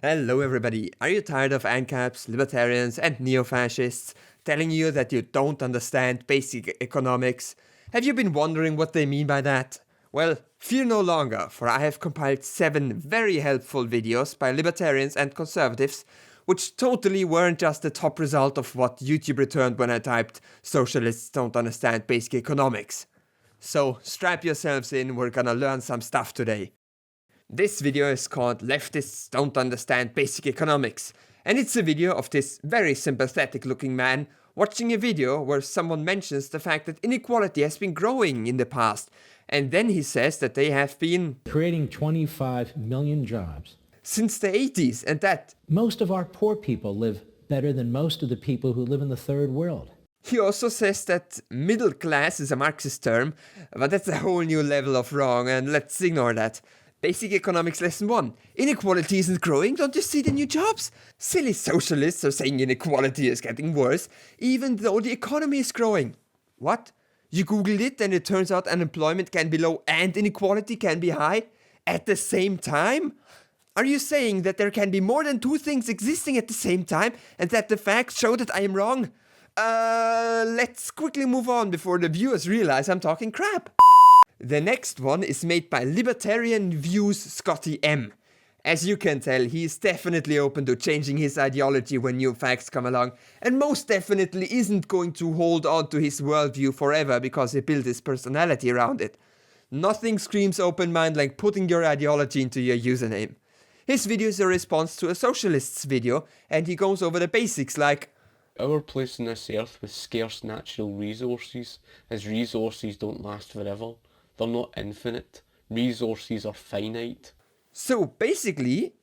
Hello everybody, are you tired of ancaps, libertarians and neofascists telling you that you don't understand basic economics? Have you been wondering what they mean by that? Well, fear no longer, for I have compiled 7 very helpful videos by libertarians and conservatives, which totally weren't just the top result of what YouTube returned when I typed "socialists don't understand basic economics." So strap yourselves in, we're gonna learn some stuff today. This video is called "Leftists Don't Understand Basic Economics", and it's a video of this very sympathetic looking man watching a video where someone mentions the fact that inequality has been growing in the past, and then he says that they have been creating 25 million jobs since the 80s, and that most of our poor people live better than most of the people who live in the third world. He also says that middle class is a Marxist term, but that's a whole new level of wrong, and let's ignore that. Basic Economics Lesson 1. Inequality isn't growing, don't you see the new jobs? Silly socialists are saying inequality is getting worse, even though the economy is growing. What? You googled it and it turns out unemployment can be low and inequality can be high? At the same time? Are you saying that there can be more than 2 things existing at the same time and that the facts show that I am wrong? Let's quickly move on before the viewers realize I'm talking crap. The next one is made by Libertarian Views Scotty M. As you can tell, he is definitely open to changing his ideology when new facts come along, and most definitely isn't going to hold on to his worldview forever because he built his personality around it. Nothing screams open mind like putting your ideology into your username. His video is a response to a socialist's video, and he goes over the basics like, "Our place on this earth with scarce natural resources, as resources don't last forever. They're not infinite. Resources are finite." So basically,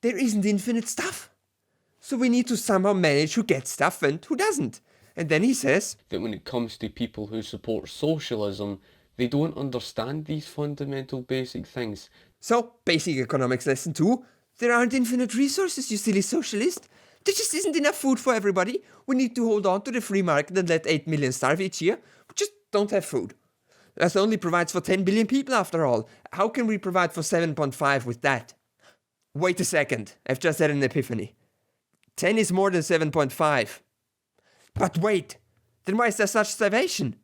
there isn't infinite stuff. So we need to somehow manage who gets stuff and who doesn't. And then he says That when it comes to people who support socialism, they don't understand these fundamental basic things. So, Basic Economics Lesson 2, there aren't infinite resources, you silly socialist. There just isn't enough food for everybody. We need to hold on to the free market and let 8 million starve each year. We just don't have food. Earth only provides for 10 billion people after all. How can we provide for 7.5 with that? Wait a second, I've just had an epiphany. 10 is more than 7.5. But wait, then why is there such starvation?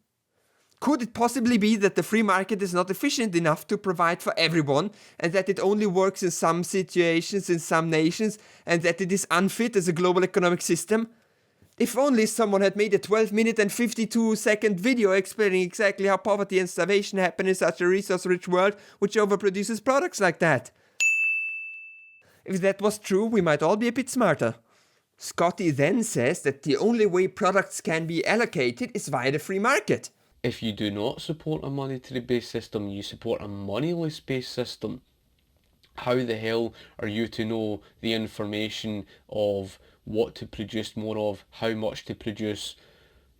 Could it possibly be that the free market is not efficient enough to provide for everyone, and that it only works in some situations in some nations, and that it is unfit as a global economic system? If only someone had made a 12-minute and 52-second video explaining exactly how poverty and starvation happen in such a resource-rich world which overproduces products like that. If that was true, we might all be a bit smarter. Scotty then says that the only way products can be allocated is via the free market. If you do not support a monetary-based system, you support a moneyless-based system. How the hell are you to know the information of what to produce more of, how much to produce,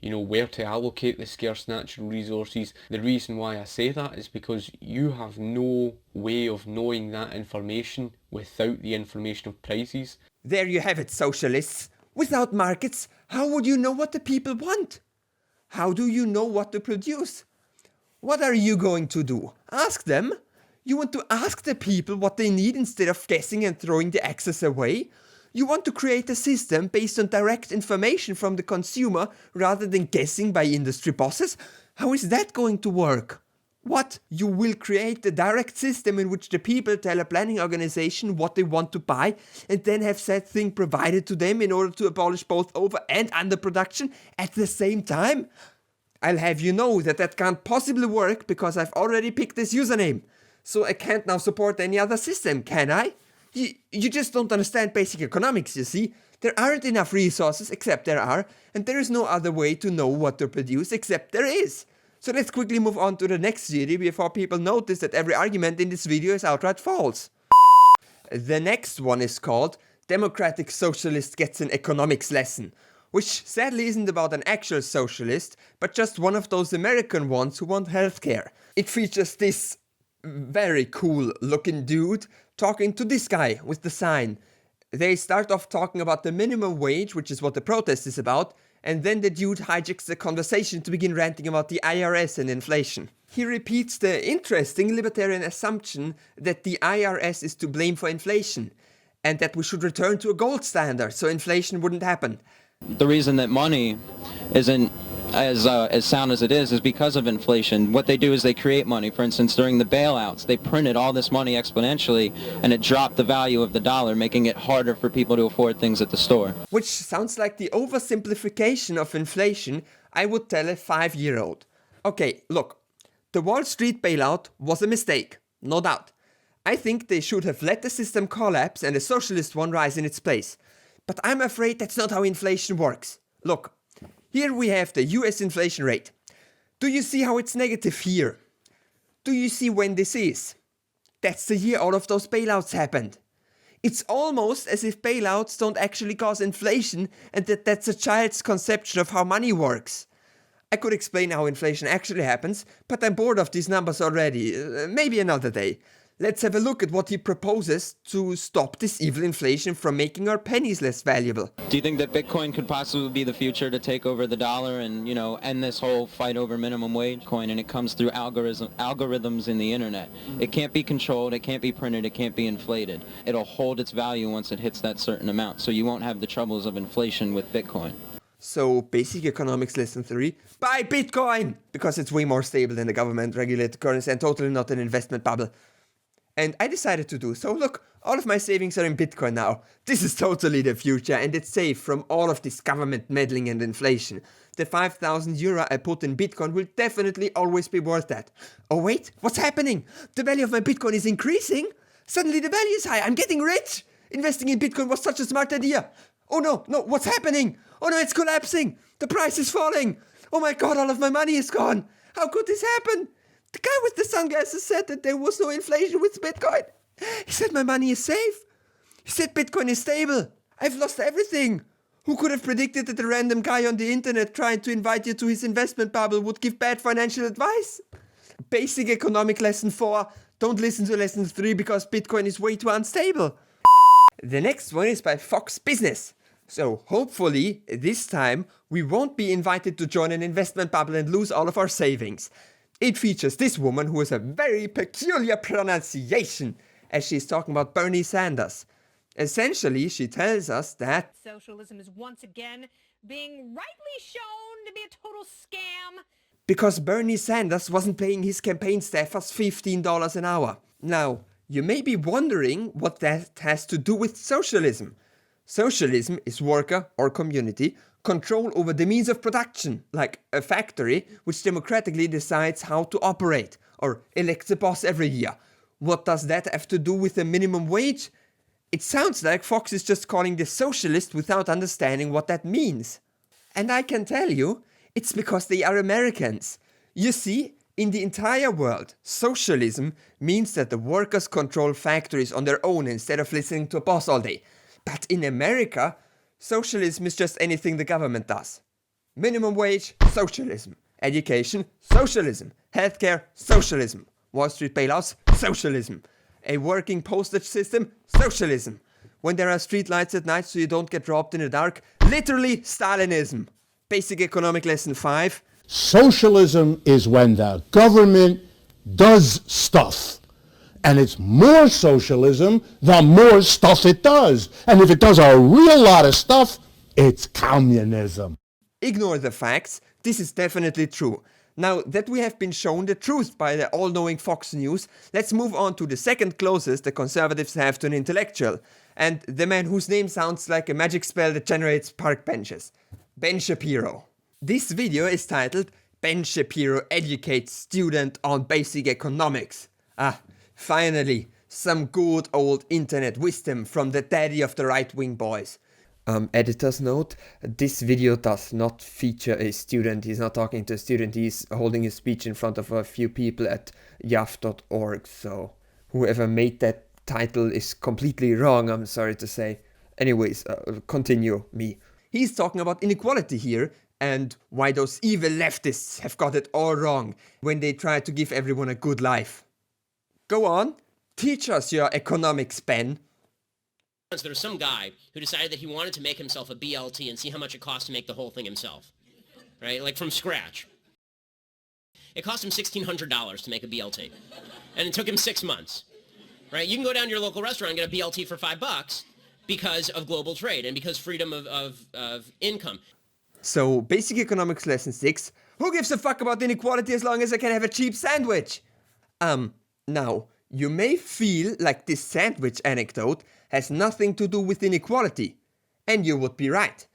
where to allocate the scarce natural resources? The reason why I say that is because you have no way of knowing that information without the information of prices. There you have it, socialists. Without markets, how would you know what the people want? How do you know what to produce? What are you going to do? Ask them? You want to ask the people what they need instead of guessing and throwing the access away? You want to create a system based on direct information from the consumer rather than guessing by industry bosses? How is that going to work? What? You will create a direct system in which the people tell a planning organization what they want to buy and then have said thing provided to them in order to abolish both over and underproduction at the same time? I'll have you know that that can't possibly work because I've already picked this username. So I can't now support any other system, can I? You just don't understand basic economics, you see. There aren't enough resources, except there are, and there is no other way to know what to produce except there is. So let's quickly move on to the next theory before people notice that every argument in this video is outright false. The next one is called "Democratic Socialist Gets an Economics Lesson", which sadly isn't about an actual socialist, but just one of those American ones who want healthcare. It features this very cool looking dude talking to this guy with the sign. They start off talking about the minimum wage, which is what the protest is about, and then the dude hijacks the conversation to begin ranting about the IRS and inflation. He repeats the interesting libertarian assumption that the IRS is to blame for inflation, and that we should return to a gold standard so inflation wouldn't happen. The reason that money isn't as sound as it is because of inflation. What they do is they create money. For instance, during the bailouts, they printed all this money exponentially, and it dropped the value of the dollar, making it harder for people to afford things at the store. Which sounds like the oversimplification of inflation I would tell a 5-year-old. Okay, look, the Wall Street bailout was a mistake, no doubt. I think they should have let the system collapse and a socialist one rise in its place. But I'm afraid that's not how inflation works. Look, here we have the US inflation rate. Do you see how it's negative here? Do you see when this is? That's the year all of those bailouts happened. It's almost as if bailouts don't actually cause inflation and that's a child's conception of how money works. I could explain how inflation actually happens, but I'm bored of these numbers already. Maybe another day. Let's have a look at what he proposes to stop this evil inflation from making our pennies less valuable. Do you think that Bitcoin could possibly be the future to take over the dollar and, end this whole fight over minimum wage coin? And it comes through algorithms in the internet. It can't be controlled, it can't be printed, it can't be inflated. It'll hold its value once it hits that certain amount, so you won't have the troubles of inflation with Bitcoin. So, basic economics lesson 3, buy Bitcoin! Because it's way more stable than the government-regulated currency and totally not an investment bubble. And I decided to do so. Look, all of my savings are in Bitcoin now. This is totally the future and it's safe from all of this government meddling and inflation. The 5,000 euro I put in Bitcoin will definitely always be worth that. Oh wait, what's happening? The value of my Bitcoin is increasing? Suddenly the value is high, I'm getting rich! Investing in Bitcoin was such a smart idea. Oh no, what's happening? Oh no, it's collapsing! The price is falling! Oh my god, all of my money is gone! How could this happen? The guy with the sunglasses said that there was no inflation with Bitcoin. He said my money is safe. He said Bitcoin is stable. I've lost everything. Who could have predicted that a random guy on the internet trying to invite you to his investment bubble would give bad financial advice? Basic economic lesson 4. Don't listen to lesson 3 because Bitcoin is way too unstable. The next one is by Fox Business. So hopefully this time we won't be invited to join an investment bubble and lose all of our savings. It features this woman who has a very peculiar pronunciation as she's talking about Bernie Sanders. Essentially, she tells us that socialism is once again being rightly shown to be a total scam because Bernie Sanders wasn't paying his campaign staffers $15 an hour. Now, you may be wondering what that has to do with socialism. Socialism is worker or community control over the means of production, like a factory which democratically decides how to operate or elects a boss every year. What does that have to do with the minimum wage? It sounds like Fox is just calling this socialist without understanding what that means. And I can tell you, it's because they are Americans. You see, in the entire world, socialism means that the workers control factories on their own instead of listening to a boss all day. But in America, socialism is just anything the government does. Minimum wage, socialism. Education, socialism. Healthcare, socialism. Wall Street bailouts, socialism. A working postage system, socialism. When there are street lights at night so you don't get robbed in the dark, literally Stalinism. Basic economic lesson 5. Socialism is when the government does stuff. And it's more socialism the more stuff it does. And if it does a real lot of stuff, it's communism. Ignore the facts. This is definitely true. Now that we have been shown the truth by the all-knowing Fox News, let's move on to the second closest the conservatives have to an intellectual, and the man whose name sounds like a magic spell that generates park benches. Ben Shapiro. This video is titled Ben Shapiro Educates Student on Basic Economics. Finally, some good old internet wisdom from the daddy of the right-wing boys. Editor's note, this video does not feature a student. He's not talking to a student, he's holding a speech in front of a few people at yaf.org, so whoever made that title is completely wrong, I'm sorry to say. Anyways, continue me. He's talking about inequality here, and why those evil leftists have got it all wrong when they try to give everyone a good life. Go on, teach us your economics, Ben. There was some guy who decided that he wanted to make himself a BLT and see how much it cost to make the whole thing himself, right? Like from scratch. It cost him $1,600 to make a BLT, and it took him 6 months, right? You can go down to your local restaurant and get a BLT for $5, because of global trade and because freedom of income. So, Basic Economics Lesson 6, who gives a fuck about inequality as long as I can have a cheap sandwich? Now, you may feel like this sandwich anecdote has nothing to do with inequality, and you would be right.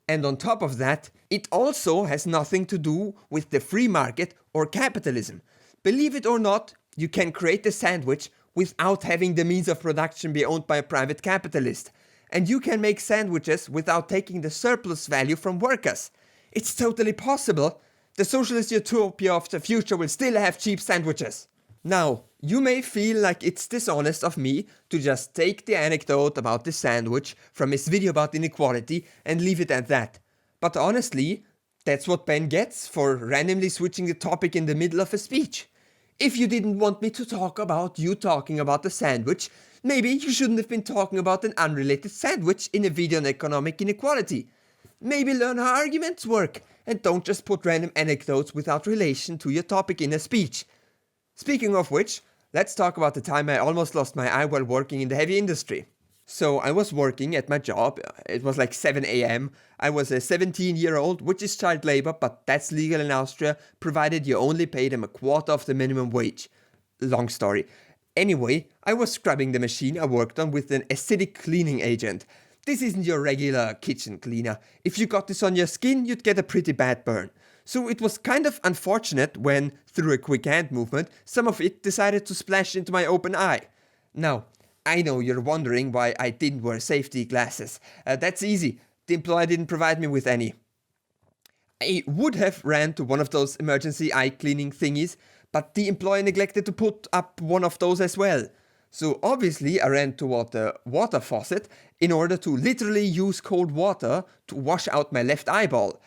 And on top of that, it also has nothing to do with the free market or capitalism. Believe it or not, you can create a sandwich without having the means of production be owned by a private capitalist. And you can make sandwiches without taking the surplus value from workers. It's totally possible. The socialist utopia of the future will still have cheap sandwiches. Now, you may feel like it's dishonest of me to just take the anecdote about the sandwich from his video about inequality and leave it at that. But honestly, that's what Ben gets for randomly switching the topic in the middle of a speech. If you didn't want me to talk about you talking about the sandwich, maybe you shouldn't have been talking about an unrelated sandwich in a video on economic inequality. Maybe learn how arguments work and don't just put random anecdotes without relation to your topic in a speech. Speaking of which, let's talk about the time I almost lost my eye while working in the heavy industry. So I was working at my job, it was like 7 a.m. I was a 17-year-old, which is child labor, but that's legal in Austria, provided you only pay them a quarter of the minimum wage. Long story. Anyway, I was scrubbing the machine I worked on with an acidic cleaning agent. This isn't your regular kitchen cleaner. If you got this on your skin, you'd get a pretty bad burn. So it was kind of unfortunate when, through a quick hand movement, some of it decided to splash into my open eye. Now, I know you're wondering why I didn't wear safety glasses. That's easy. The employer didn't provide me with any. I would have ran to one of those emergency eye cleaning thingies, but the employer neglected to put up one of those as well. So obviously I ran toward the water faucet in order to literally use cold water to wash out my left eyeball.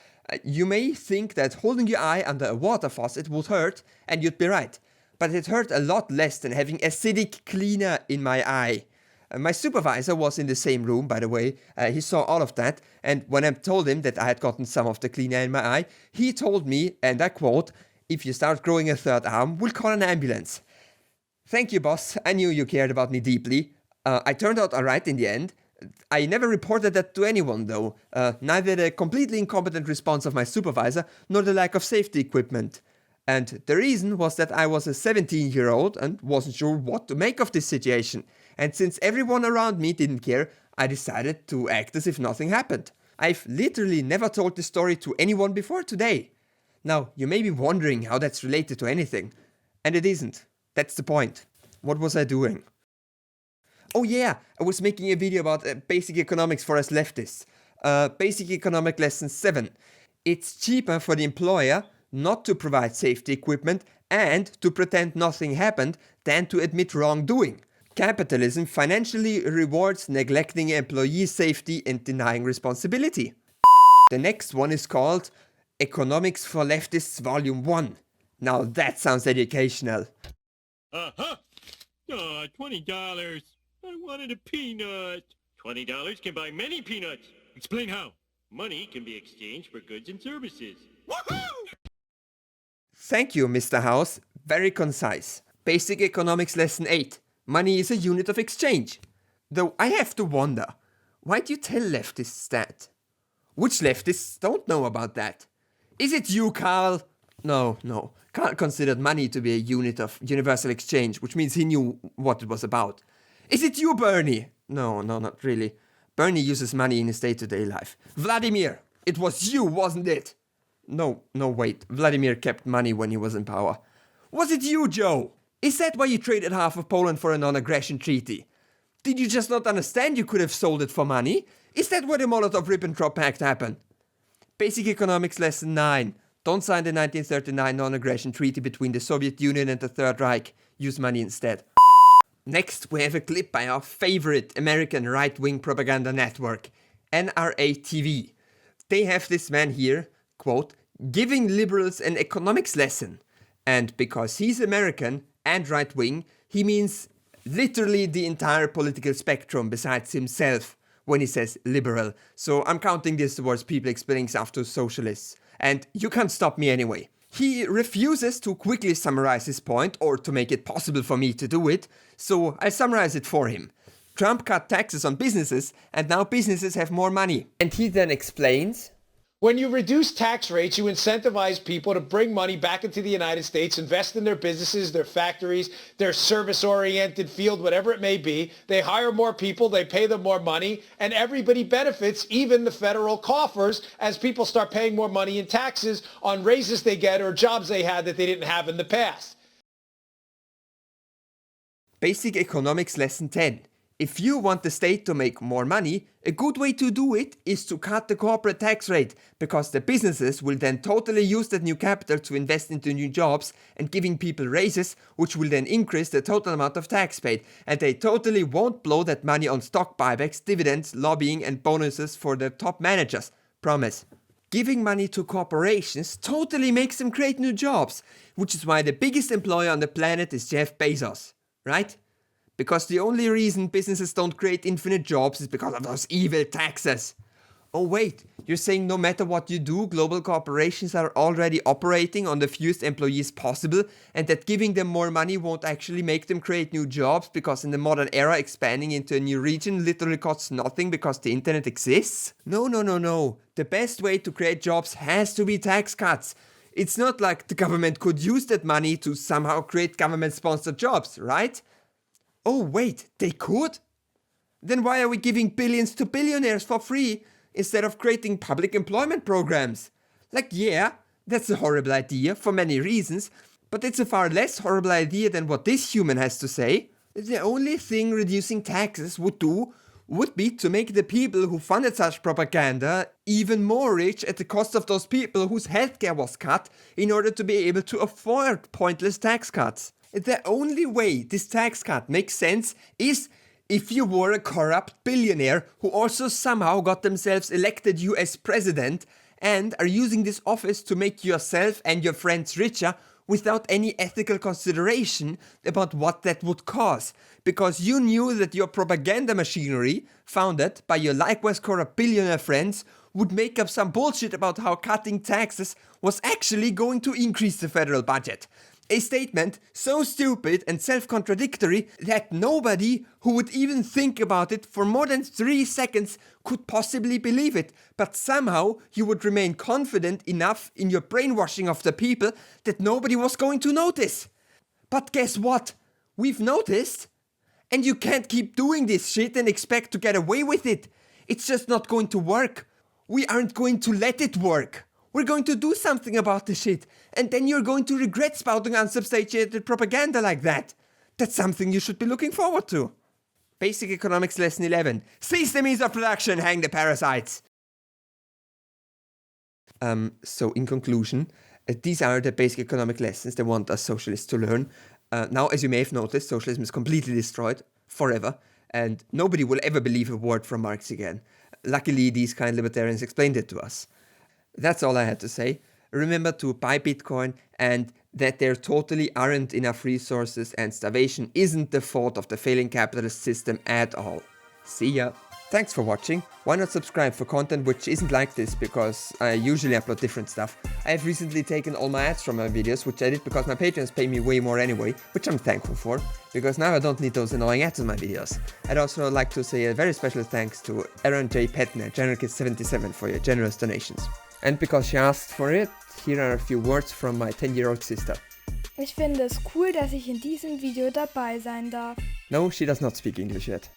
You may think that holding your eye under a water faucet would hurt, and you'd be right. But it hurt a lot less than having acidic cleaner in my eye. My supervisor was in the same room, by the way. He saw all of that, and when I told him that I had gotten some of the cleaner in my eye, he told me, and I quote, "If you start growing a third arm, we'll call an ambulance." Thank you, boss. I knew you cared about me deeply. I turned out alright in the end. I never reported that to anyone, though. Neither the completely incompetent response of my supervisor, nor the lack of safety equipment. And the reason was that I was a 17-year-old and wasn't sure what to make of this situation. And since everyone around me didn't care, I decided to act as if nothing happened. I've literally never told this story to anyone before today. Now, you may be wondering how that's related to anything. And it isn't. That's the point. What was I doing? Oh yeah, I was making a video about basic economics for us leftists. Basic Economic Lesson 7. It's cheaper for the employer not to provide safety equipment and to pretend nothing happened than to admit wrongdoing. Capitalism financially rewards neglecting employee safety and denying responsibility. The next one is called Economics for Leftists Volume 1. Now that sounds educational. Uh-huh. $20. I wanted a peanut. $20 can buy many peanuts. Explain how. Money can be exchanged for goods and services. Woohoo! Thank you, Mr. House. Very concise. Basic Economics Lesson 8. Money is a unit of exchange. Though I have to wonder, why do you tell leftists that? Which leftists don't know about that? Is it you, Carl? No. Carl considered money to be a unit of universal exchange, which means he knew what it was about. Is it you, Bernie? No, not really. Bernie uses money in his day-to-day life. Vladimir, it was you, wasn't it? No, wait. Vladimir kept money when he was in power. Was it you, Joe? Is that why you traded half of Poland for a non-aggression treaty? Did you just not understand you could have sold it for money? Is that where the Molotov-Ribbentrop Pact happened? Basic Economics Lesson 9. Don't sign the 1939 non-aggression treaty between the Soviet Union and the Third Reich. Use money instead. Next, we have a clip by our favorite American right-wing propaganda network, NRA-TV. They have this man here, quote, giving liberals an economics lesson. And because he's American and right-wing, he means literally the entire political spectrum besides himself when he says liberal. So I'm counting this towards people explaining stuff to socialists. And you can't stop me anyway. He refuses to quickly summarize his point or to make it possible for me to do it, so I'll summarize it for him. Trump cut taxes on businesses and now businesses have more money. And he then explains, when you reduce tax rates, you incentivize people to bring money back into the United States, invest in their businesses, their factories, their service-oriented field, whatever it may be. They hire more people, they pay them more money, and everybody benefits, even the federal coffers, as people start paying more money in taxes on raises they get or jobs they had that they didn't have in the past. Basic Economics Lesson 10. If you want the state to make more money, a good way to do it is to cut the corporate tax rate, because the businesses will then totally use that new capital to invest into new jobs and giving people raises, which will then increase the total amount of tax paid, and they totally won't blow that money on stock buybacks, dividends, lobbying and bonuses for their top managers. Promise. Giving money to corporations totally makes them create new jobs, which is why the biggest employer on the planet is Jeff Bezos, right? Because the only reason businesses don't create infinite jobs is because of those evil taxes. Oh wait, you're saying no matter what you do, global corporations are already operating on the fewest employees possible, and that giving them more money won't actually make them create new jobs, because in the modern era expanding into a new region literally costs nothing because the internet exists? No. The best way to create jobs has to be tax cuts. It's not like the government could use that money to somehow create government-sponsored jobs, right? Oh wait, they could? Then why are we giving billions to billionaires for free instead of creating public employment programs? Like, yeah, that's a horrible idea for many reasons, but it's a far less horrible idea than what this human has to say. The only thing reducing taxes would do would be to make the people who funded such propaganda even more rich at the cost of those people whose healthcare was cut in order to be able to afford pointless tax cuts. The only way this tax cut makes sense is if you were a corrupt billionaire who also somehow got themselves elected US president and are using this office to make yourself and your friends richer without any ethical consideration about what that would cause, because you knew that your propaganda machinery, founded by your likewise corrupt billionaire friends, would make up some bullshit about how cutting taxes was actually going to increase the federal budget. A statement so stupid and self-contradictory that nobody who would even think about it for more than 3 seconds could possibly believe it, but somehow you would remain confident enough in your brainwashing of the people that nobody was going to notice. But guess what? We've noticed. And you can't keep doing this shit and expect to get away with it. It's just not going to work. We aren't going to let it work. We're going to do something about this shit, and then you're going to regret spouting unsubstantiated propaganda like that. That's something you should be looking forward to. Basic Economics Lesson 11. Seize the means of production, hang the parasites. So in conclusion, these are the basic economic lessons they want us socialists to learn. Now, as you may have noticed, socialism is completely destroyed forever, and nobody will ever believe a word from Marx again. Luckily, these kind libertarians explained it to us. That's all I had to say. Remember to buy Bitcoin, and that there totally aren't enough resources, and starvation isn't the fault of the failing capitalist system at all. See ya! Thanks for watching. Why not subscribe for content which isn't like this, because I usually upload different stuff. I have recently taken all my ads from my videos, which I did because my patrons pay me way more anyway, which I'm thankful for, because now I don't need those annoying ads in my videos. I'd also like to say a very special thanks to Aaron J. Petner, GeneralKid77 for your generous donations. And because she asked for it, here are a few words from my 10-year-old sister. Ich finde es cool, dass ich in diesem Video dabei sein darf. No, she does not speak English yet.